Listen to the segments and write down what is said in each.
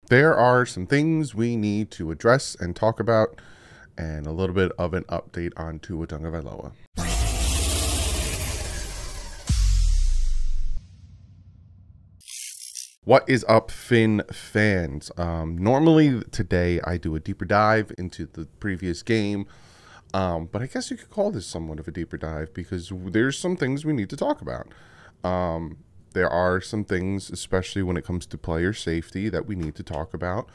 there are some things we need to address and talk about, and a little bit of an update on Tua Tagovailoa. What is up, Finn fans? Normally today I do a deeper dive into the previous game, but I guess you could call this somewhat of a deeper dive because there's some things we need to talk about. There are some things, especially when it comes to player safety, that we need to talk about,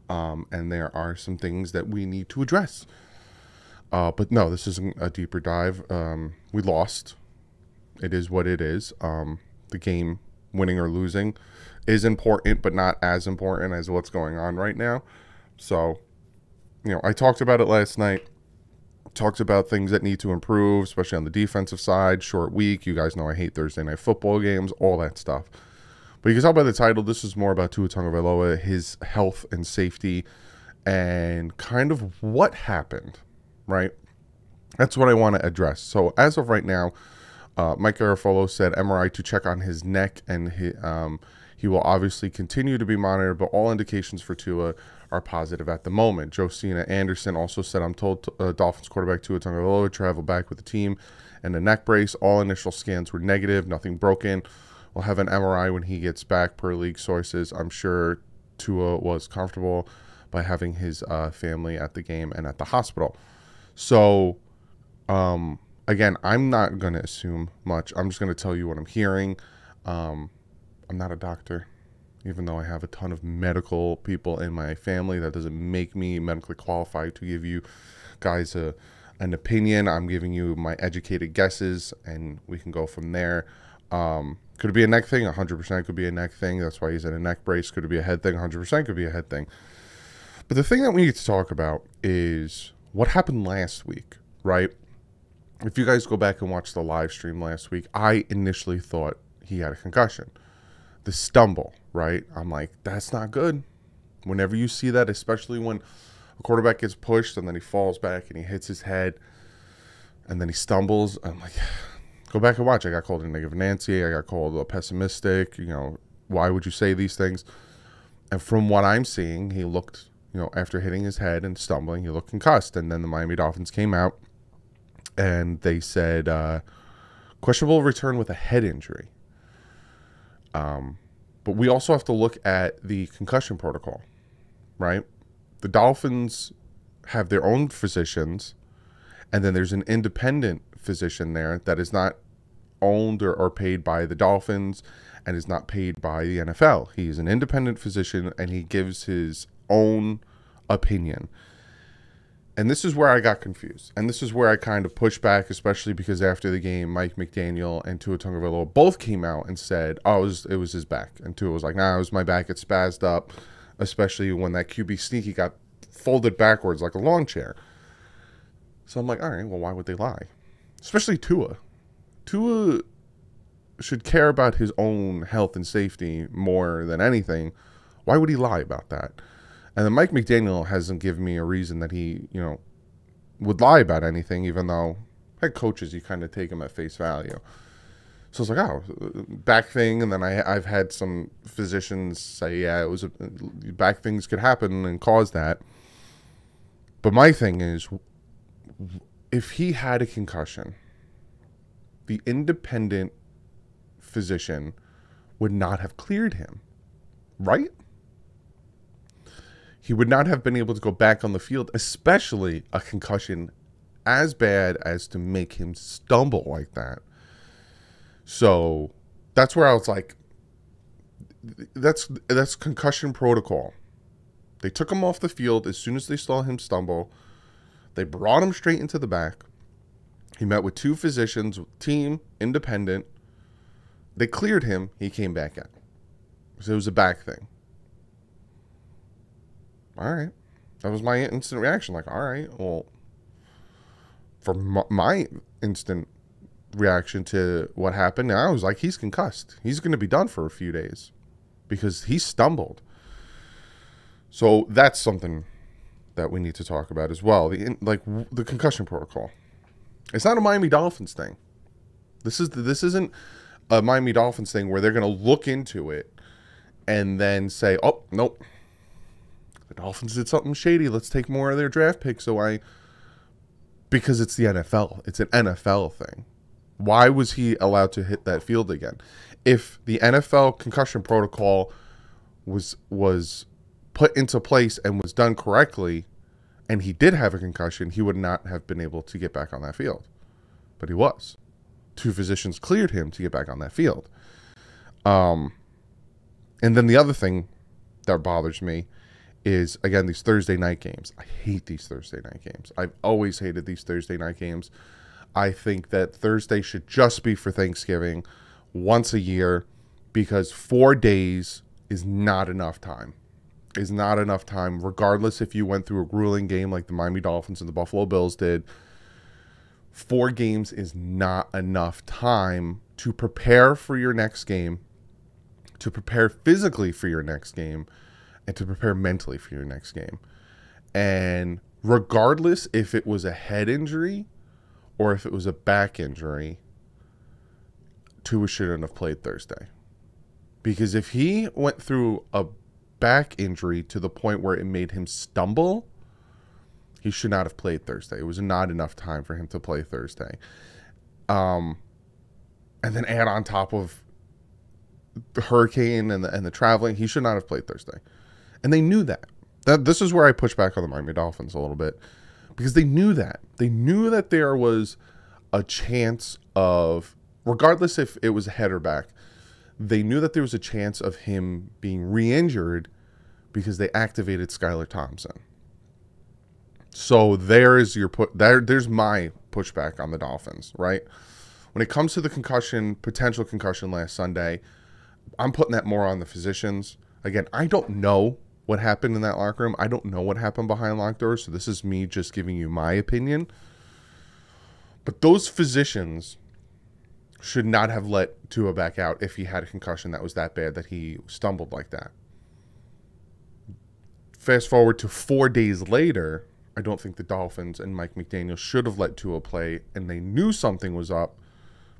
and there are some things that we need to address. But no, this isn't a deeper dive. We lost. It is what it is. The game, winning or losing, is important, but not as important as what's going on right now. So, I talked about it last night. Talked about things that need to improve, especially on the defensive side. Short week. You guys know I hate Thursday night football games, all that stuff. But you can tell by the title, this is more about Tua Tagovailoa, his health and safety, and kind of what happened, right? That's what I want to address. So as of right now, Mike Garafolo said MRI to check on his neck, and he will obviously continue to be monitored, but all indications for Tua are positive at the moment. Josina Anderson also said, I'm told Dolphins quarterback Tua Tagovailoa traveled back with the team and a neck brace. All initial scans were negative, nothing broken. We'll have an MRI when he gets back, per league sources. I'm sure Tua was comfortable by having his family at the game and at the hospital. So, again, I'm not going to assume much. I'm just going to tell you what I'm hearing. I'm not a doctor, even though I have a ton of medical people in my family. That doesn't make me medically qualified to give you guys an opinion. I'm giving you my educated guesses, and we can go from there. Could it be a neck thing? 100% could be a neck thing. That's why he's in a neck brace. Could it be a head thing? 100% could be a head thing. But the thing that we need to talk about is what happened last week, right? If you guys go back and watch the live stream last week, I initially thought he had a concussion. The stumble, right? I'm like, that's not good. Whenever you see that, especially when a quarterback gets pushed and then he falls back and he hits his head and then he stumbles, I'm like, go back and watch. I got called a negative Nancy. I got called a pessimistic. Why would you say these things? And from what I'm seeing, he looked, after hitting his head and stumbling, he looked concussed. And then the Miami Dolphins came out and they said, questionable return with a head injury. But we also have to look at the concussion protocol, right? The Dolphins have their own physicians, and then there's an independent physician there that is not owned or paid by the Dolphins and is not paid by the NFL. He is an independent physician, and he gives his own opinion. And this is where I got confused. And this is where I kind of pushed back, especially because after the game, Mike McDaniel and Tua Tagovailoa both came out and said, oh, it was his back. And Tua was like, nah, it was my back. It spazzed up, especially when that QB sneaky got folded backwards like a lawn chair. So I'm like, all right, well, why would they lie? Especially Tua. Tua should care about his own health and safety more than anything. Why would he lie about that? And then Mike McDaniel hasn't given me a reason that he, would lie about anything, even though head coaches, you kind of take them at face value. So I was like, oh, back thing. And then I've had some physicians say, yeah, it was back things could happen and cause that. But my thing is, if he had a concussion, the independent physician would not have cleared him, right? He would not have been able to go back on the field, especially a concussion as bad as to make him stumble like that. So that's where I was like, that's concussion protocol. They took him off the field as soon as they saw him stumble. They brought him straight into the back. He met with two physicians, team, independent. They cleared him. He came back in. So it was a back thing. All right. That was my instant reaction. Like, all right, well, for my instant reaction to what happened, I was like, he's concussed. He's going to be done for a few days because he stumbled. So that's something that we need to talk about as well. The concussion protocol. It's not a Miami Dolphins thing. This isn't a Miami Dolphins thing where they're going to look into it and then say, oh, nope, Dolphins did something shady. Let's take more of their draft picks. Because it's the NFL. It's an NFL thing. Why was he allowed to hit that field again? If the NFL concussion protocol was put into place and was done correctly, and he did have a concussion, he would not have been able to get back on that field. But he was. 2 physicians cleared him to get back on that field. And then the other thing that bothers me is, again, these Thursday night games. I hate these Thursday night games. I've always hated these Thursday night games. I think that Thursday should just be for Thanksgiving once a year, because 4 days is not enough time. Is not enough time, regardless if you went through a grueling game like the Miami Dolphins and the Buffalo Bills did. 4 games is not enough time to prepare for your next game, to prepare physically for your next game, and to prepare mentally for your next game. And regardless if it was a head injury or if it was a back injury, Tua shouldn't have played Thursday. Because if he went through a back injury to the point where it made him stumble, he should not have played Thursday. It was not enough time for him to play Thursday. And then add on top of the hurricane and the traveling, he should not have played Thursday. And they knew that. This is where I push back on the Miami Dolphins a little bit, because they knew that. They knew that there was a chance of, regardless if it was head or back, they knew that there was a chance of him being re-injured because they activated Skylar Thompson. So there's my pushback on the Dolphins, right? When it comes to the potential concussion last Sunday, I'm putting that more on the physicians. Again, I don't know what happened in that locker room. I don't know what happened behind locked doors, so this is me just giving you my opinion. But those physicians should not have let Tua back out if he had a concussion that was that bad that he stumbled like that. Fast forward to 4 days later, I don't think the Dolphins and Mike McDaniel should have let Tua play, and they knew something was up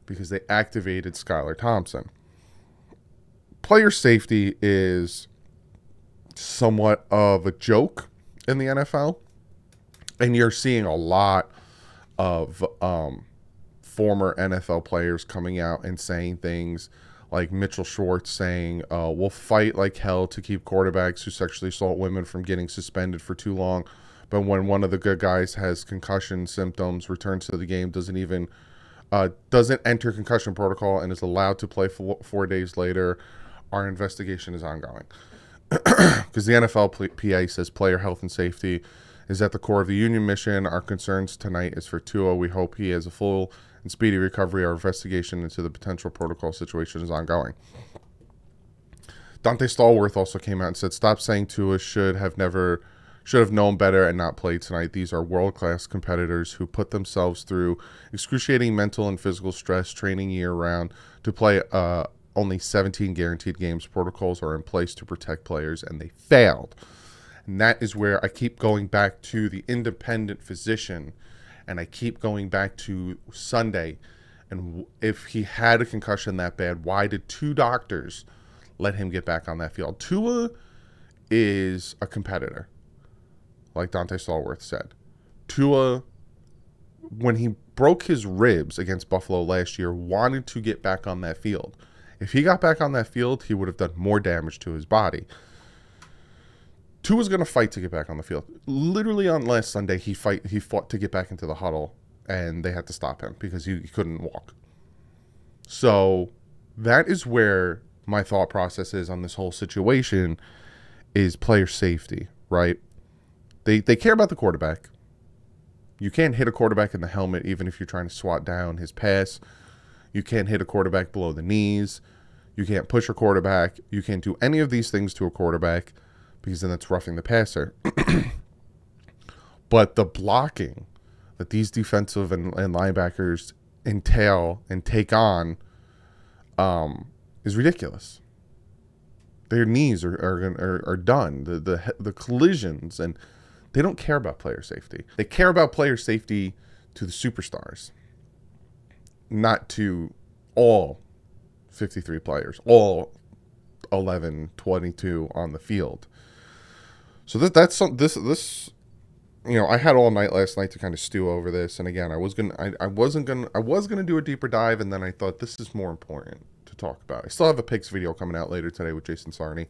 because they activated Skylar Thompson. Player safety is somewhat of a joke in the NFL, and you're seeing a lot of former NFL players coming out and saying things like Mitchell Schwartz saying, we'll fight like hell to keep quarterbacks who sexually assault women from getting suspended for too long. But when one of the good guys has concussion symptoms, returns to the game, doesn't enter concussion protocol and is allowed to play 4 days later, our investigation is ongoing. Because the NFLPA says player health and safety is at the core of the union mission. Our concerns tonight is for Tua. We hope he has a full and speedy recovery. Our investigation into the potential protocol situation is ongoing. Dante Stallworth also came out and said, stop saying Tua should have known better and not played tonight. These are world-class competitors who put themselves through excruciating mental and physical stress training year-round to play only 17 guaranteed games. Protocols are in place to protect players, and they failed. And that is where I keep going back to the independent physician, and I keep going back to Sunday. And if he had a concussion that bad, why did 2 doctors let him get back on that field? Tua is a competitor, like Dante Stallworth said. Tua, when he broke his ribs against Buffalo last year, wanted to get back on that field. If he got back on that field, he would have done more damage to his body. Tua's going to fight to get back on the field. Literally on last Sunday, he fought to get back into the huddle, and they had to stop him because he couldn't walk. So that is where my thought process is on this whole situation, is player safety, right? They care about the quarterback. You can't hit a quarterback in the helmet even if you're trying to swat down his pass. You can't hit a quarterback below the knees. You can't push a quarterback. You can't do any of these things to a quarterback because then that's roughing the passer. But the blocking that these defensive and linebackers entail and take on is ridiculous. Their knees are done. The collisions, and they don't care about player safety. They care about player safety to the superstars, not to all 53 players, all 11, 22 on the field. So that's some this you know, I had all night last night to kind of stew over this, and again, I was gonna do a deeper dive, and then I thought this is more important to talk about. I still have a picks video coming out later today with Jason Sarney,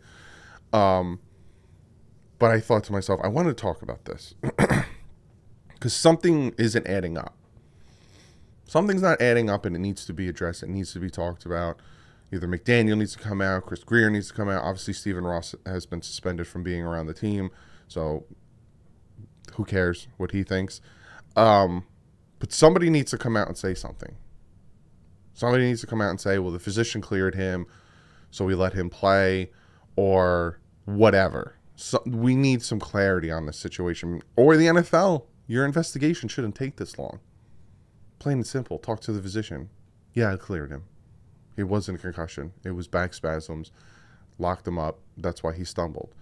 but I thought to myself, I want to talk about this because something isn't adding up. Something's not adding up, and it needs to be addressed. It needs to be talked about. Either McDaniel needs to come out, Chris Greer needs to come out. Obviously, Stephen Ross has been suspended from being around the team, so who cares what he thinks? But somebody needs to come out and say something. Somebody needs to come out and say, well, the physician cleared him, so we let him play, or whatever. So we need some clarity on this situation. Or the NFL, your investigation shouldn't take this long. Plain and simple. Talk to the physician. Yeah, I cleared him. It wasn't a concussion. It was back spasms. Locked him up. That's why he stumbled.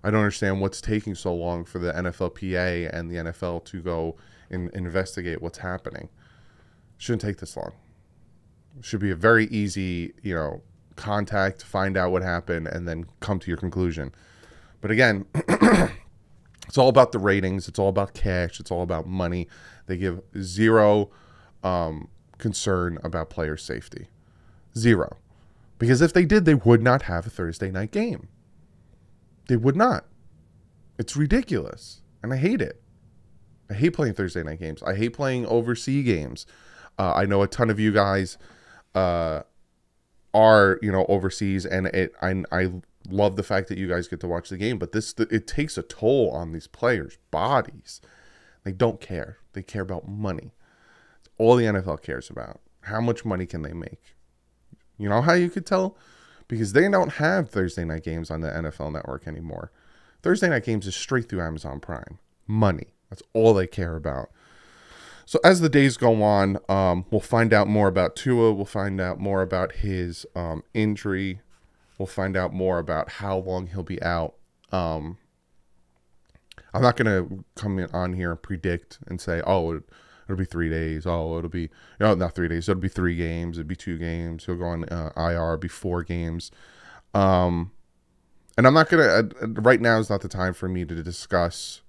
I don't understand what's taking so long for the NFLPA and the NFL to go and investigate what's happening. Shouldn't take this long. It should be a very easy, you know, contact, find out what happened, and then come to your conclusion. But again, it's all about the ratings. It's all about cash. It's all about money. They give zero concern about player safety. Zero. Because if they did, they would not have a Thursday night game. They would not. It's ridiculous. And I hate it. I hate playing Thursday night games. I hate playing overseas games. I know a ton of you guys are, you know, overseas, and I love the fact that you guys get to watch the game, but it takes a toll on these players' bodies. They don't care. They care about money. It's all the NFL cares about. How much money can they make? You know how you could tell? Because they don't have Thursday night games on the NFL Network anymore. Thursday night games is straight through Amazon Prime. Money. That's all they care about. So as the days go on, we'll find out more about Tua. We'll find out more about his injury. We'll find out more about how long he'll be out. I'm not going to come on here and predict and say, oh, it'll be 3 days. Oh, it'll be, no, not 3 days. It'll be 3 games. It'll be 2 games. He'll go on IR. It'll be 4 games. And I'm not going to, right now is not the time for me to discuss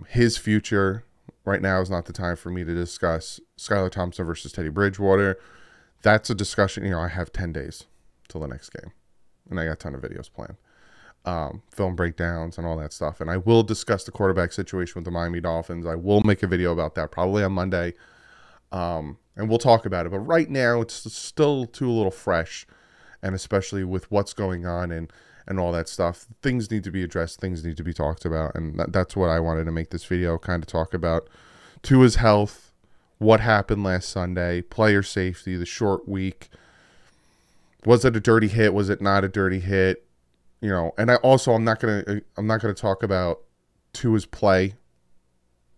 his future. Right now is not the time for me to discuss Skylar Thompson versus Teddy Bridgewater. That's a discussion. You know, I have 10 days till the next game, and I got a ton of videos planned. Film breakdowns and all that stuff. And I will discuss the quarterback situation with the Miami Dolphins. I will make a video about that probably on Monday. And we'll talk about it. But right now, it's still too a little fresh. And especially with what's going on and all that stuff, things need to be addressed. Things need to be talked about. And that's what I wanted to make this video, kind of talk about. Tua's health, what happened last Sunday, player safety, the short week. Was it a dirty hit? Was it not a dirty hit? You know, and I'm not gonna talk about Tua's play.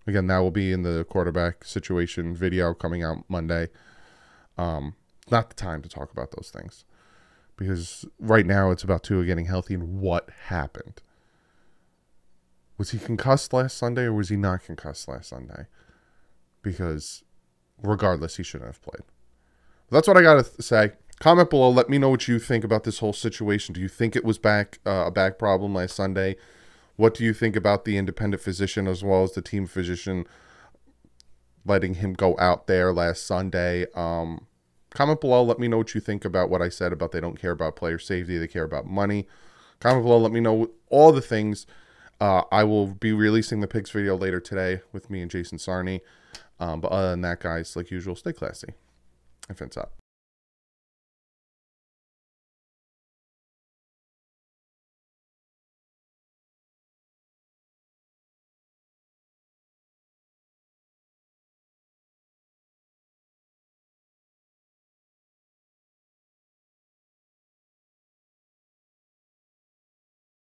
Again, that will be in the quarterback situation video coming out Monday. Not the time to talk about those things, because right now it's about Tua getting healthy and what happened. Was he concussed last Sunday or was he not concussed last Sunday? Because regardless, he shouldn't have played. That's what I gotta say. Comment below. Let me know what you think about this whole situation. Do you think it was a back problem last Sunday? What do you think about the independent physician as well as the team physician letting him go out there last Sunday? Comment below. Let me know what you think about what I said about they don't care about player safety. They care about money. Comment below. Let me know all the things. I will be releasing the picks video later today with me and Jason Sarney. But other than that, guys, like usual, stay classy. And fins up.